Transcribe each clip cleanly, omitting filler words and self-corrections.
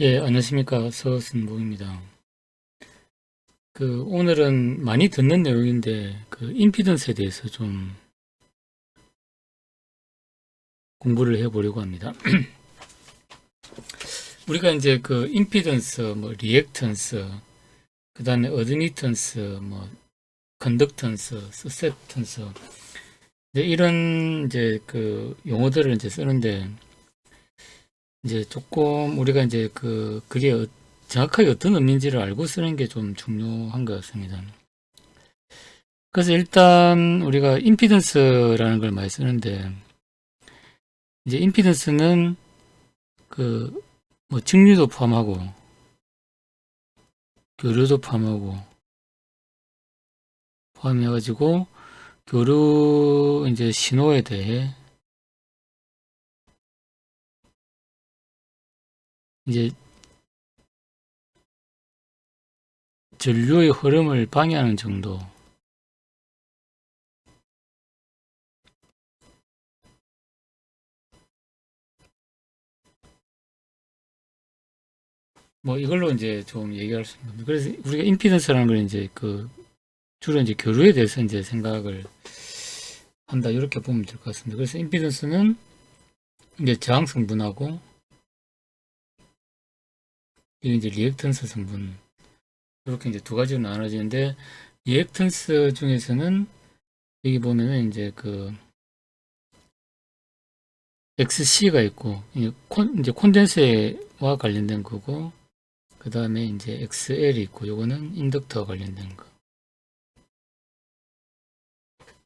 예, 안녕하십니까. 서승무입니다. 오늘은 많이 듣는 내용인데, 임피던스에 대해서 좀 공부를 해보려고 합니다. 우리가 이제 임피던스, 리액턴스, 그 다음에 어드미턴스, 컨덕턴스, 서셉턴스, 이런 이제 용어들을 이제 쓰는데, 이제 조금 우리가 이제 그게 정확하게 어떤 의미인지를 알고 쓰는 게 좀 중요한 것 같습니다. 그래서 일단 우리가 임피던스라는 걸 많이 쓰는데 이제 임피던스는 직류도 포함하고 교류도 포함해가지고 교류 이제 신호에 대해 이제 전류의 흐름을 방해하는 정도, 이걸로 이제 좀 얘기할 수 있는 겁니다. 그래서 우리가 임피던스라는 걸 이제 주로 이제 교류에 대해서 이제 생각을 한다, 이렇게 보면 될 것 같습니다. 그래서 임피던스는 이제 저항 성분하고 이게 이제 리액턴스 성분, 이렇게 이제 두 가지로 나눠지는데, 리액턴스 중에서는 여기 보면은 이제 XC가 있고, 이제 콘덴서와 관련된 거고, 그 다음에 이제 XL이 있고, 요거는 인덕터와 관련된 거.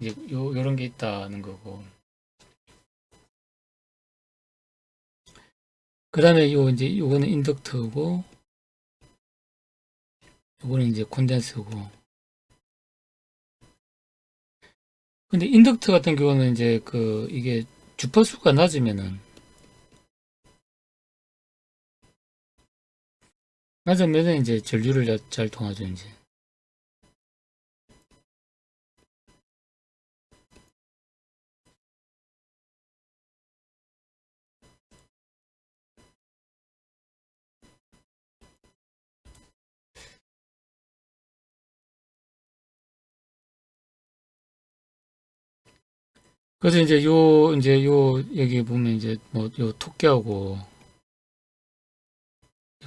이제 요런 게 있다는 거고. 그 다음에 이제 요거는 인덕터고, 요거는 이제 콘덴서고. 근데 인덕터 같은 경우는 이제 이게 주파수가 낮으면은 이제 전류를 잘 통하죠, 이제. 그래서 여기 보면 이제 요 토끼하고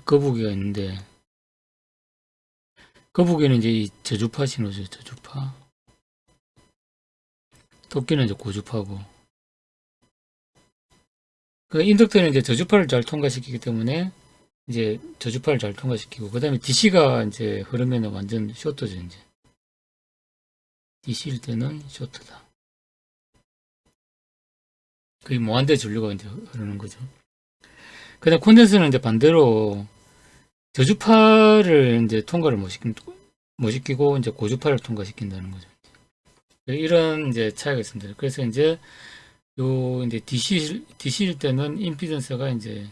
거북이가 있는데, 거북이는 이제 이 저주파 신호죠, 저주파. 토끼는 이제 고주파고. 인덕터는 이제 저주파를 잘 통과시키기 때문에 이제 저주파를 잘 통과시키고, 그 다음에 DC가 이제 흐르면 완전 쇼트죠, 이제. DC일 때는 쇼트다. 거의 무한대 전류가 이제 흐르는 거죠. 그 다음 콘덴서는 이제 반대로 저주파를 이제 통과를 못 시키고 이제 고주파를 통과시킨다는 거죠. 이런 이제 차이가 있습니다. 그래서 이제 이제 DC일 때는 임피던스가 이제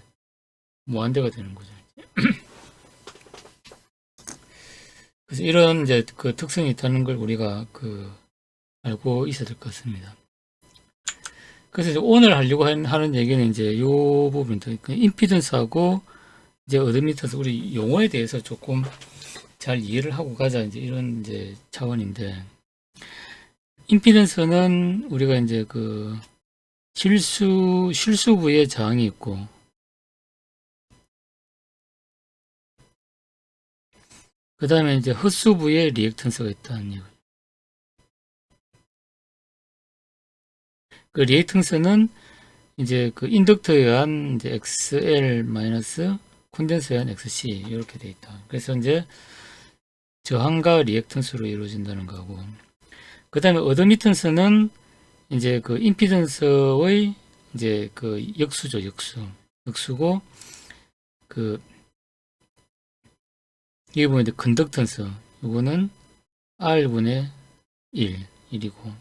무한대가 되는 거죠. 그래서 이런 이제 특성이 있다는 걸 우리가 알고 있어야 될 것 같습니다. 그래서 이제 오늘 하려고 하는 얘기는 이제 요 부분입니다. 임피던스하고 이제 어드미턴스, 우리 용어에 대해서 조금 잘 이해를 하고 가자, 이제 이런 이제 차원인데, 임피던스는 우리가 이제 실수부의 저항이 있고, 그 다음에 이제 헛수부의 리액턴스가 있다는 얘기예요. 그 리액턴스는 이제 인덕터에 의한 이제 XL 마이너스 콘덴서에 의한 XC, 이렇게 돼 있다. 그래서 이제 저항과 리액턴스로 이루어진다는 거고, 그 다음에 어드미턴스는 이제 임피던스의 이제 역수죠, 역수고, 그 여기 보면 이제 컨덕턴스, 이거는 R분의 1이고,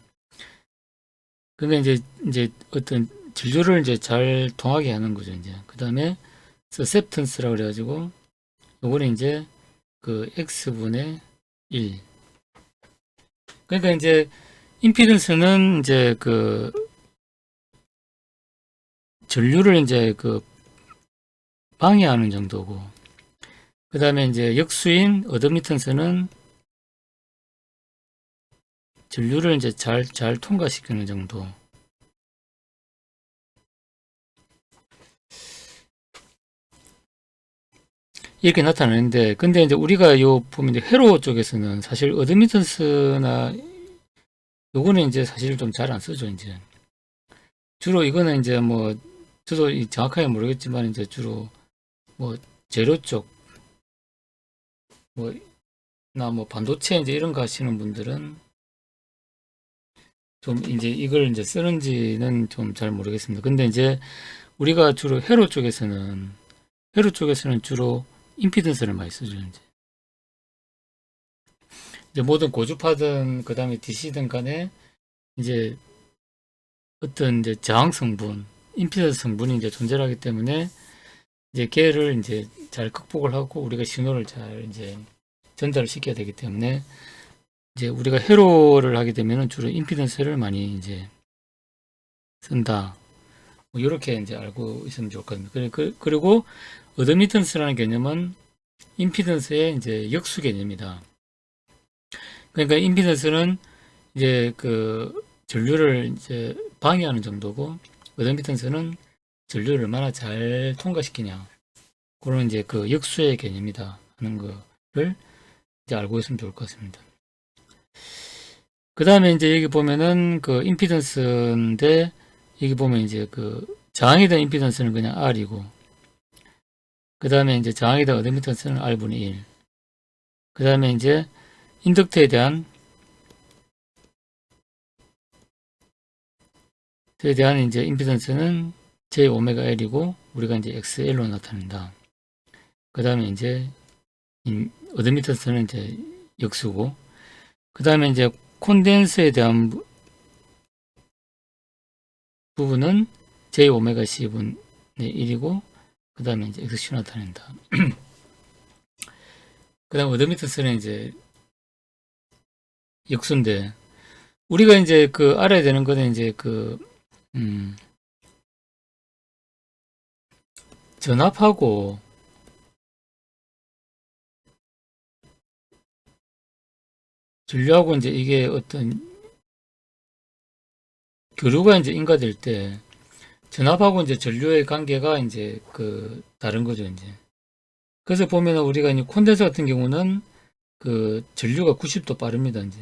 그러니까 이제 어떤 진료를 이제 잘 통하게 하는 거죠, 이제. 그 다음에 서셉턴스라고 그래가지고, 요거는 이제 X분의 1. 그러니까 이제 임피던스는 이제 전류를 이제 방해하는 정도고, 그 다음에 이제 역수인 어드미턴스는 전류를 이제 잘 통과시키는 정도. 이렇게 나타나는데, 근데 이제 우리가 요 보면 이제 회로 쪽에서는 사실 어드미턴스나 요거는 이제 사실 좀 잘 안 쓰죠, 이제. 주로 이거는 이제 뭐, 저도 정확하게 모르겠지만 이제 주로 뭐 재료 쪽, 뭐, 나 뭐 반도체 이제 이런 거 하시는 분들은 좀 이제 이걸 이제 쓰는지는 좀 잘 모르겠습니다. 근데 이제 우리가 주로 회로 쪽에서는 주로 임피던스를 많이 쓰죠, 이제. 이제 모든 고주파든 그 다음에 DC든 간에 이제 어떤 이제 저항 성분, 임피던스 성분이 이제 존재하기 때문에 이제 걔를 이제 잘 극복을 하고 우리가 신호를 잘 이제 전달을 시켜야 되기 때문에 이제 우리가 회로를 하게 되면은 주로 임피던스를 많이 이제 쓴다. 뭐 이렇게 이제 알고 있으면 좋을 것 같습니다. 그리고 어드미턴스라는 개념은 임피던스의 이제 역수 개념이다. 그러니까 임피던스는 이제 그 전류를 이제 방해하는 정도고, 어드미턴스는 전류를 얼마나 잘 통과시키냐, 그런 이제 그 역수의 개념이다 하는 거를 이제 알고 있으면 좋을 것 같습니다. 그 다음에 이제 여기 보면은 그 임피던스인데, 여기 보면 이제 그 저항이 된 임피던스는 그냥 R이고, 그 다음에 이제 저항이 된 어드미턴스는 R분의 1. 그 다음에 이제 인덕트에 대한 이제 임피던스는 J 오메가 L이고, 우리가 이제 XL로 나타낸다. 그 다음에 이제 어드미턴스는 이제 역수고, 그 다음에 이제 콘덴서에 대한 부분은 J 오메가 C분의 1이고, 그 다음에 이제 XC 나타낸다. 그 다음 어드미턴스는 이제 역수인데, 우리가 이제 그 알아야 되는 거는 이제 그, 전압하고 전류하고 이제 이게 어떤 교류가 이제 인가될 때, 전압하고 이제 전류의 관계가 이제 그 다른 거죠, 이제. 그래서 보면 우리가 이제 콘덴서 같은 경우는 그 전류가 90도 빠릅니다, 이제.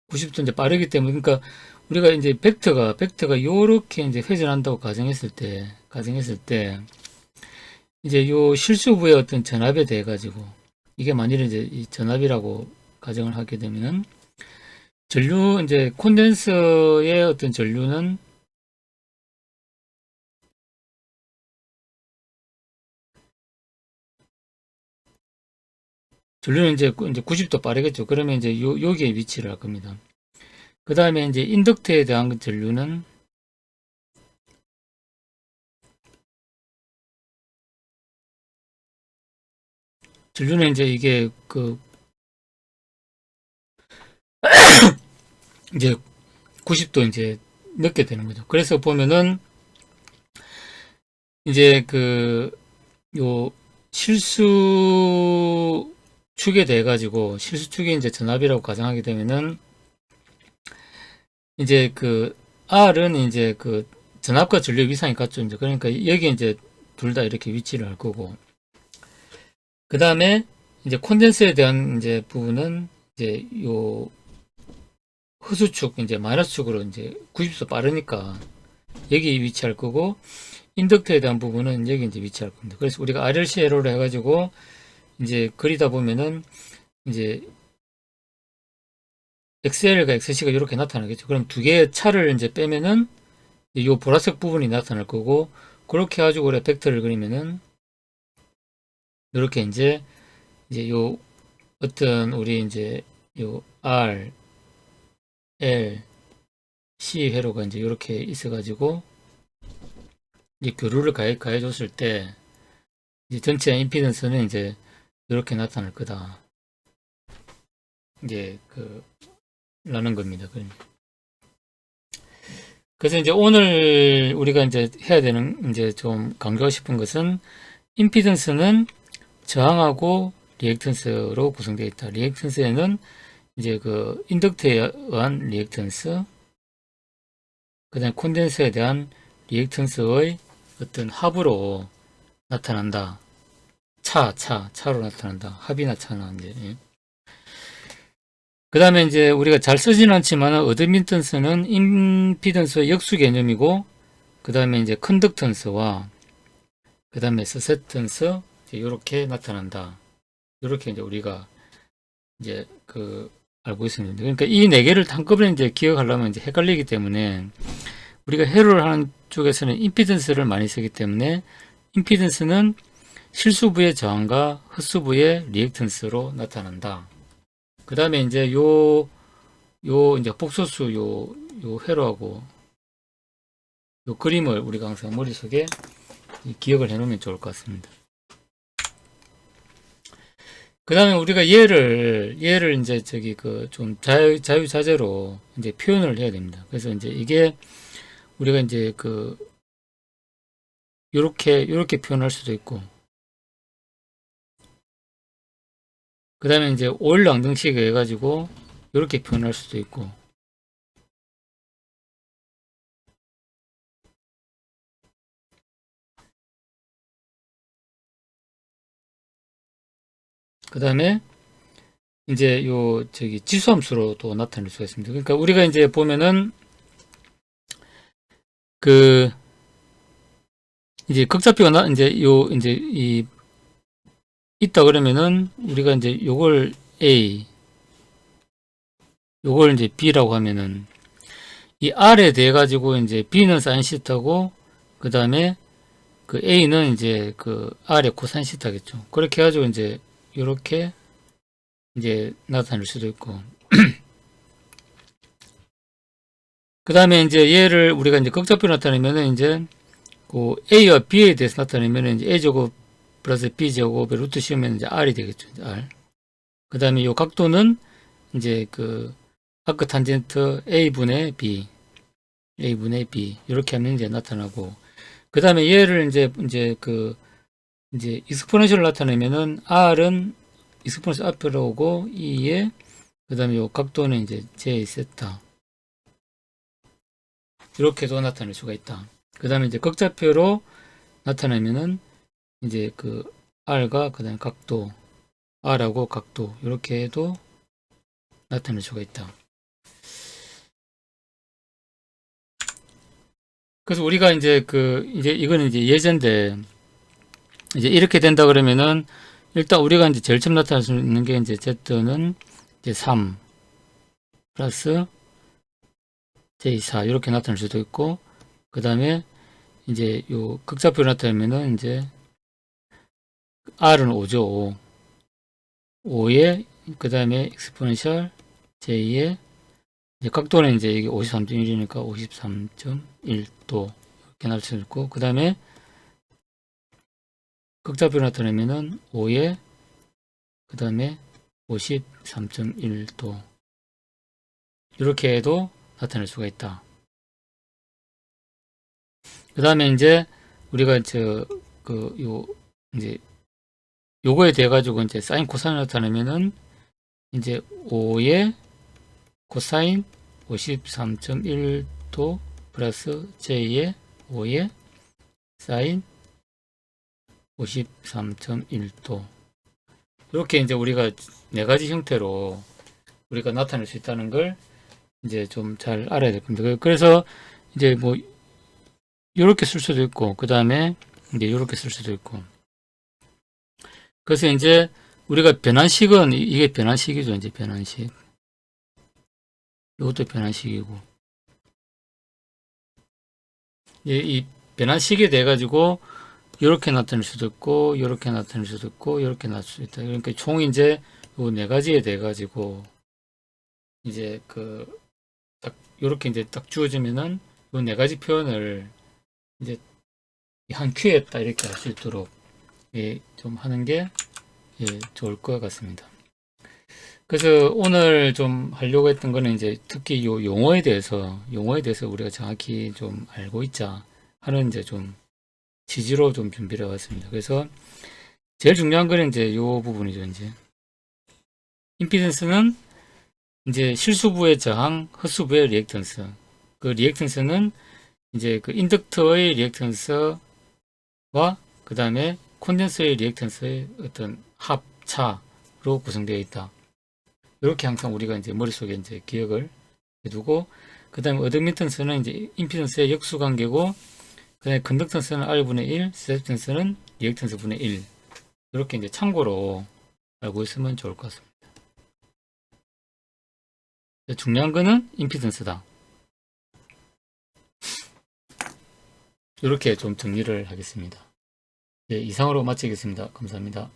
90도 이제 빠르기 때문에, 그러니까 우리가 이제 벡터가 요렇게 이제 회전한다고 가정했을 때, 이제 요 실수부의 어떤 전압에 대해 가지고, 이게 만일에 이제 이 전압이라고 가정을 하게 되면은, 이제 콘덴서의 어떤 전류는 이제 90도 빠르겠죠. 그러면 이제 여기에 위치를 할 겁니다. 그 다음에 이제 인덕트에 대한 전류는 이제 이게 그 이제 90도 이제 넣게 되는 거죠. 그래서 보면은 이제 그 요 실수축에 대해 가지고, 실수축이 이제 전압이라고 가정하게 되면은 이제 그 R은 이제 그 전압과 전류 위상이 같죠. 이제 그러니까 여기 이제 둘 다 이렇게 위치를 할 거고, 그 다음에 이제 콘덴서에 대한 이제 부분은 이제 요 허수축 이제 마이너스축으로 이제 90도 빠르니까 여기 위치할 거고, 인덕터에 대한 부분은 여기 이제 위치할 겁니다. 그래서 우리가 RLC 에러를 해가지고 이제 그리다 보면은 이제 XL과 XC가 이렇게 나타나겠죠. 그럼 두 개의 차를 이제 빼면은 이 보라색 부분이 나타날 거고, 그렇게 해가지고 우리가 벡터를 그리면은 이렇게 이제 요 어떤 우리 이제 요 R, L, C 회로가 이제 이렇게 있어가지고 이제 교류를 가해줬을 때 이제 전체 임피던스는 이제 이렇게 나타날 거다. 이제 라는 겁니다. 그래서 이제 오늘 우리가 이제 해야 되는 이제 좀 강조하고 싶은 것은 임피던스는 저항하고 리액턴스로 구성되어 있다. 리액턴스에는 이제 그 인덕터에 의한 리액턴스, 그 다음에 콘덴서에 대한 리액턴스의 어떤 합으로 나타난다. 차로 나타난다. 합이나 차나 이제. 예. 그 다음에 이제 우리가 잘 쓰지는 않지만 어드미턴스는 임피던스의 역수 개념이고, 그 다음에 이제 컨덕턴스와 그 다음에 서세턴스 이렇게 나타난다. 이렇게 이제 우리가 이제 그 알고 있습니다. 그러니까 이 네 개를 한꺼번에 이제 기억하려면 이제 헷갈리기 때문에 우리가 회로를 하는 쪽에서는 임피던스를 많이 쓰기 때문에 임피던스는 실수부의 저항과 흡수부의 리액턴스로 나타난다. 그 다음에 이제 요 이제 복소수 요 회로하고 요 그림을 우리가 항상 머릿속에 기억을 해 놓으면 좋을 것 같습니다. 그 다음에 우리가 얘를 이제 저기 그 좀 자유자재로 이제 표현을 해야 됩니다. 그래서 이제 이게 우리가 이제 그 요렇게 표현할 수도 있고, 그 다음에 이제 오일낭등식에 해가지고 요렇게 표현할 수도 있고, 그 다음에 이제 요 저기 지수함수로도 나타낼 수가 있습니다. 그러니까 우리가 이제 보면은 그 이제 극좌표가 이제 요 이제 이 있다 그러면은 우리가 이제 요걸 A, 요걸 이제 B라고 하면은 이 R에 대해 가지고 이제 B는 사인 시타고, 그 다음에 그 A는 이제 그 R의 코사인 시타겠죠. 그렇게 해가지고 이제 요렇게 이제 나타낼 수도 있고, 그 다음에 이제 얘를 우리가 이제 극좌표 나타내면은 이제 그 A와 B에 대해서 나타내면은 이제 A제곱 플러스 B제곱의 루트 씌우면 이제 R이 되겠죠. 이제 R. 그 다음에 요 각도는 이제 그 아크 탄젠트 A분의 B, A분의 B. 이렇게 하면 이제 나타나고, 그 다음에 얘를 이제 익스포넨셜을 나타내면은 R은 익스포넨셜 앞으로 오고, 2에, 그 다음에 요 각도는 이제 J 세타. 이렇게도 나타낼 수가 있다. 그 다음에 이제 극좌표로 나타내면은 이제 그 R과 그 다음에 각도, R하고 각도, 이렇게도 나타낼 수가 있다. 그래서 우리가 이제 이제 이거는 이제 예제인데, 이제 이렇게 된다 그러면은 일단 우리가 이제 제일 처음 나타날 수 있는 게 이제 Z는 이제 3 플러스 J4 이렇게 나타날 수도 있고, 그 다음에 이제 요 극좌표로 나타내면은 이제 R은 5죠. 5에 그 다음에 익스포넨셜 J에 이제 각도는 이제 이게 53.1이니까 53.1도 이렇게 나올 수 있고, 그 다음에 극좌표 나타내면은 5에 그 다음에 53.1도 이렇게 해도 나타낼 수가 있다. 그 다음에 이제 우리가 이제 요거에 대해 가지고 이제 사인 코사인 나타내면은 이제 5에 코사인 53.1도 플러스 J에 5에 사인 53.1도 이렇게 이제 우리가 네 가지 형태로 우리가 나타낼 수 있다는 걸 이제 좀 잘 알아야 될 겁니다. 그래서 이제 뭐 이렇게 쓸 수도 있고, 그 다음에 이제 이렇게 쓸 수도 있고. 그래서 이제 우리가 변환식은 이게 변환식이죠. 이제 변환식. 이것도 변환식이고. 이 변환식에 대해 가지고 이렇게 나타낼 수도 있고, 이렇게 나타낼 수도 있고, 이렇게 나타낼 수 있다. 그러니까 총 이제 요 네 가지에 대해 가지고 이제 딱 이렇게 이제 딱 주어지면은 요 네 가지 표현을 이제 한 큐에 딱 이렇게 할 수 있도록 좀 하는 게 좋을 것 같습니다. 그래서 오늘 좀 하려고 했던 거는 이제 특히 요 용어에 대해서 우리가 정확히 좀 알고 있자 하는 이제 좀 취지로 좀 준비를 해왔습니다. 그래서 제일 중요한 거는 이제 요 부분이죠. 이제 임피던스는 이제 실수부의 저항, 헛수부의 리액턴스. 그 리액턴스는 이제 그 인덕터의 리액턴스와 그 다음에 콘덴서의 리액턴스의 어떤 합차로 구성되어 있다. 이렇게 항상 우리가 이제 머릿속에 이제 기억을 해두고, 그 다음에 어드미턴스는 이제 임피던스의 역수관계고, 그 다음에 컨덕턴스는 R분의 1, 서셉턴스는 리액턴스 분의 1. 이렇게 이제 참고로 알고 있으면 좋을 것 같습니다. 중요한 거는 임피던스다. 이렇게 좀 정리를 하겠습니다. 네, 이상으로 마치겠습니다. 감사합니다.